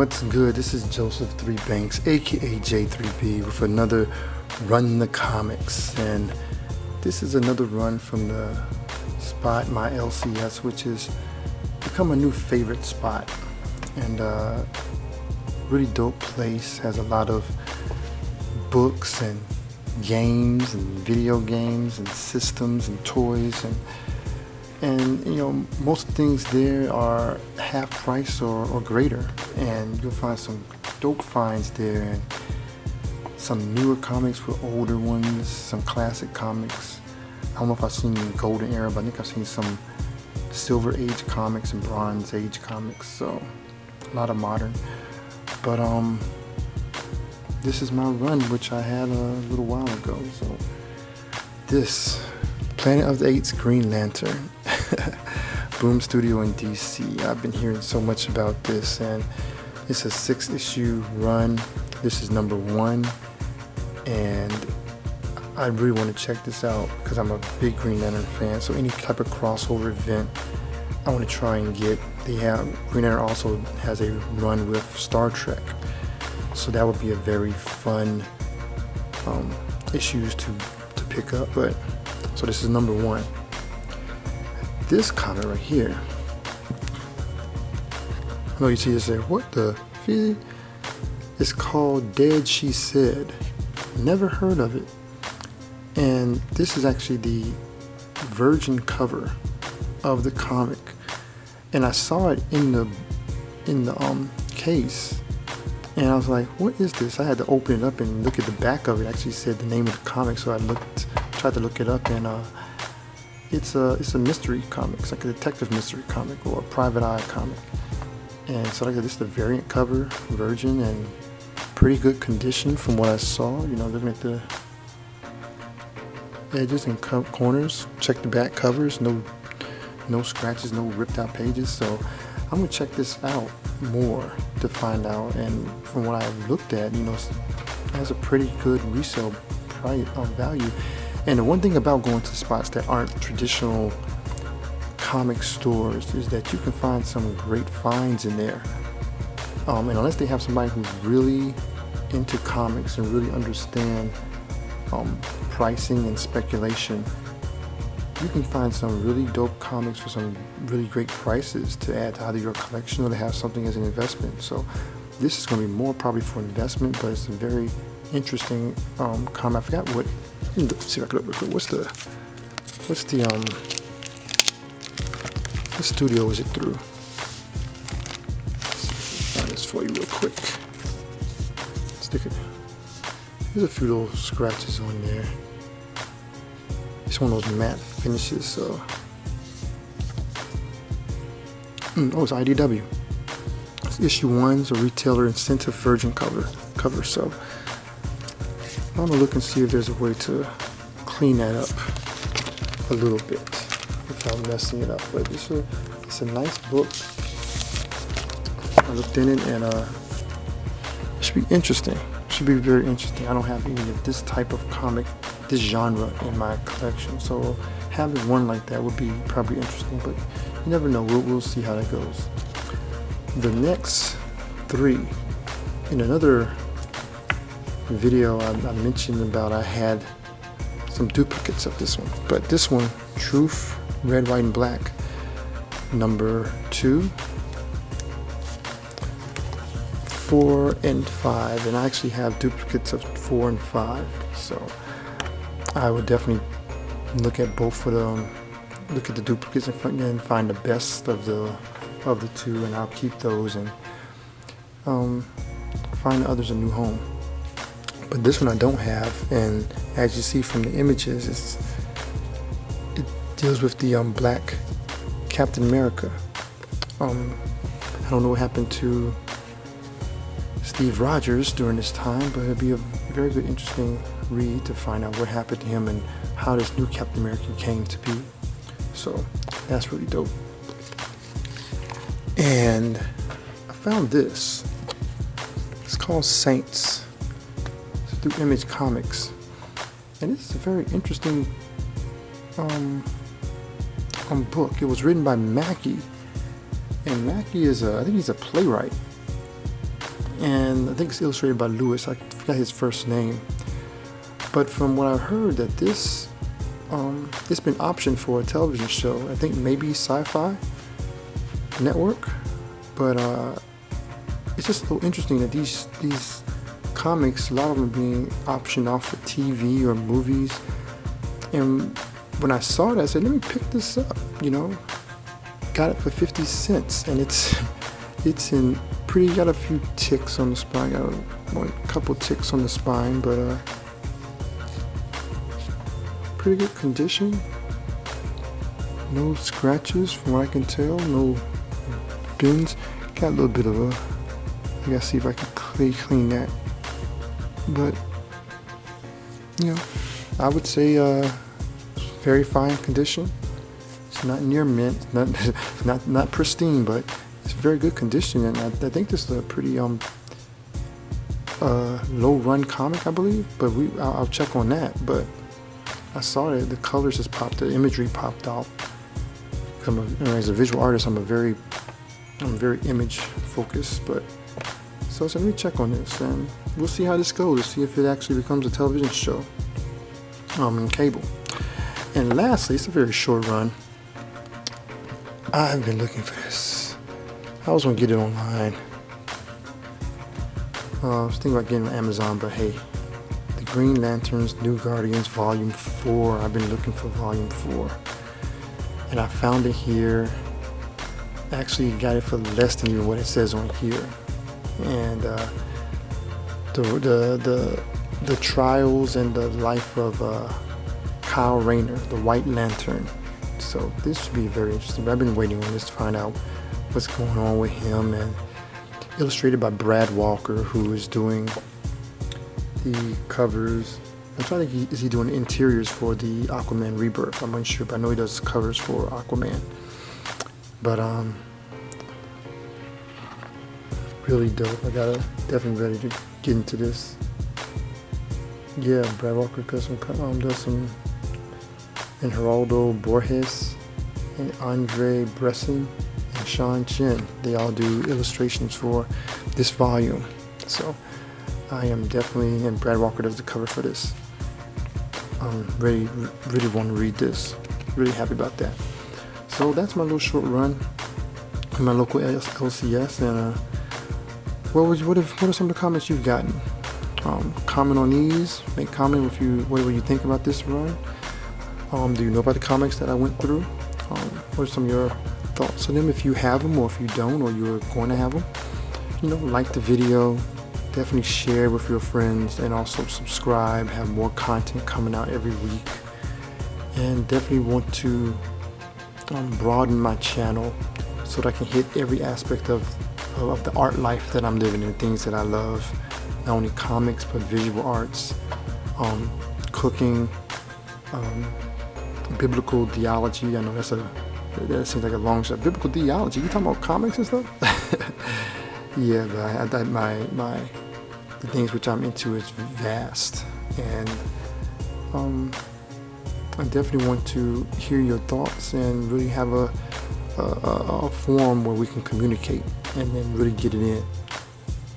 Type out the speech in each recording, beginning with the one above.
What's good? This is Joseph 3 Banks, aka J3B, with another Run the Comics. And this is another run from the spot, my LCS, which has become a new favorite spot. And really dope place, has a lot of books and games and video games and systems and toys, and you know, most things there are half price or greater, and you'll find some dope finds there, and some newer comics with older ones, some classic comics. I don't know if I've seen Golden Era, but I think I've seen some Silver Age comics and Bronze Age comics, so a lot of modern. But this is my run, which I had a little while ago. So this Planet of the Apes Green Lantern, Boom Studio in DC. I've been hearing so much about this, and it's a 6-issue run. This is number 1, and I really want to check this out because I'm a big Green Lantern fan. So any type of crossover event I want to try and get. Green Lantern also has a run with Star Trek, so that would be a very fun issues to pick up. But so this is number 1. This comic right here, I know you see this there, what the fee? It's called Dead She Said. Never heard of it. And this is actually the virgin cover of the comic, and I saw it in the case, and I was like, what is this? I had to open it up and look at the back of it. It actually said the name of the comic, so I tried to look it up, and it's a mystery comic. It's like a detective mystery comic or a private eye comic. And so like this is the variant cover, virgin, and pretty good condition from what I saw. You know, looking at the edges and corners, check the back covers, no scratches, no ripped out pages. So I'm gonna check this out more to find out. And from what I looked at, you know, it has a pretty good resale price value. And the one thing about going to spots that aren't traditional comic stores is that you can find some great finds in there. And unless they have somebody who's really into comics and really understand pricing and speculation, you can find some really dope comics for some really great prices to add to either your collection or to have something as an investment. So this is going to be more probably for investment, but it's a very interesting comic. I forgot what. Let's see if I can look real quick. What studio is it through? Let's see if I can find this for you real quick. Stick it. There's a few little scratches on there. It's one of those matte finishes, so. Oh, it's IDW. It's issue 1's a retailer incentive virgin cover. So I'm gonna look and see if there's a way to clean that up a little bit without messing it up. But it's a nice book. I looked in it, and it should be interesting. Should be very interesting. I don't have any of this type of comic, this genre in my collection, so having one like that would be probably interesting, but you never know. We'll see how that goes. The next 3, in another video I mentioned about, I had some duplicates of this one, but this one, Truth, Red, White, and Black, number 2, 4, and 5, and I actually have duplicates of 4 and 5, so I would definitely look at both of them, look at the duplicates and find the best of the 2, and I'll keep those and find the others a new home. But this one I don't have, and as you see from the images, it deals with the black Captain America. I don't know what happened to Steve Rogers during this time, but it'd be a very good, interesting read to find out what happened to him and how this new Captain America came to be. So that's really dope. And I found this. It's called Saints. It's through Image Comics, and it's a very interesting book. It was written by Mackie, and Mackie is I think he's a playwright. and I think it's illustrated by Lewis. I forgot his first name. But from what I've heard, that this it's been optioned for a television show. I think maybe Sci-Fi Network. But it's just so interesting that these comics, a lot of them are being optioned off for TV or movies. And when I saw that, I said, let me pick this up, Got it for 50 cents, and it's in pretty, got a few ticks on the spine, got a couple ticks on the spine, but pretty good condition. No scratches from what I can tell, no bends. Got a little bit of I gotta see if I can clean that. But, I would say very fine condition. It's not near mint, not pristine, but it's very good condition. And I think this is a pretty low run comic, I believe. But I'll check on that. But I saw that the colors just popped, the imagery popped off. As a visual artist, I'm very image focused. But so let me check on this, and we'll see how this goes. See if it actually becomes a television show in cable. And lastly, it's a very short run. I've been looking for this. I was gonna get it online. I was thinking about getting it on Amazon, but hey, the Green Lanterns New Guardians Volume 4. I've been looking for Volume 4, and I found it here. Actually got it for less than even what it says on here. And the trials and the life of Kyle Rayner, the White Lantern. So this should be very interesting. I've been waiting on this to find out what's going on with him. And illustrated by Brad Walker, who is doing the covers. I'm trying to think, is he doing interiors for the Aquaman Rebirth? I'm unsure, but I know he does covers for Aquaman. But really dope. I gotta definitely ready to get into this. Yeah, Brad Walker does some, and Geraldo Borges and Andre Bresson and Sean Chin. They all do illustrations for this volume. So I am definitely, and Brad Walker does the cover for this. I'm really want to read this. Really happy about that. So that's my little short run in my local LCS. And what are some of the comments you've gotten? Comment on these. Make comment what you think about this run. Do you know about the comics that I went through? What are some of your thoughts on them, if you have them, or if you don't, or you're going to have them? Like the video. Definitely share with your friends, and also subscribe. Have more content coming out every week. And definitely want to broaden my channel so that I can hit every aspect of the art life that I'm living in, things that I love. Not only comics, but visual arts, cooking, biblical theology. I know that seems like a long shot. Biblical theology? You talking about comics and stuff? Yeah, but the things which I'm into is vast, and I definitely want to hear your thoughts and really have a forum where we can communicate and then really get it in.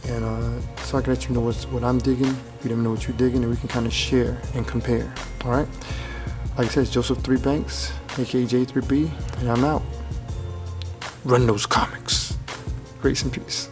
And so I can let you know what I'm digging, if you don't know what you're digging, and we can kind of share and compare. All right. Like I said, it's Joseph 3 Banks, aka J3B, and I'm out. Run those comics. Grace and peace.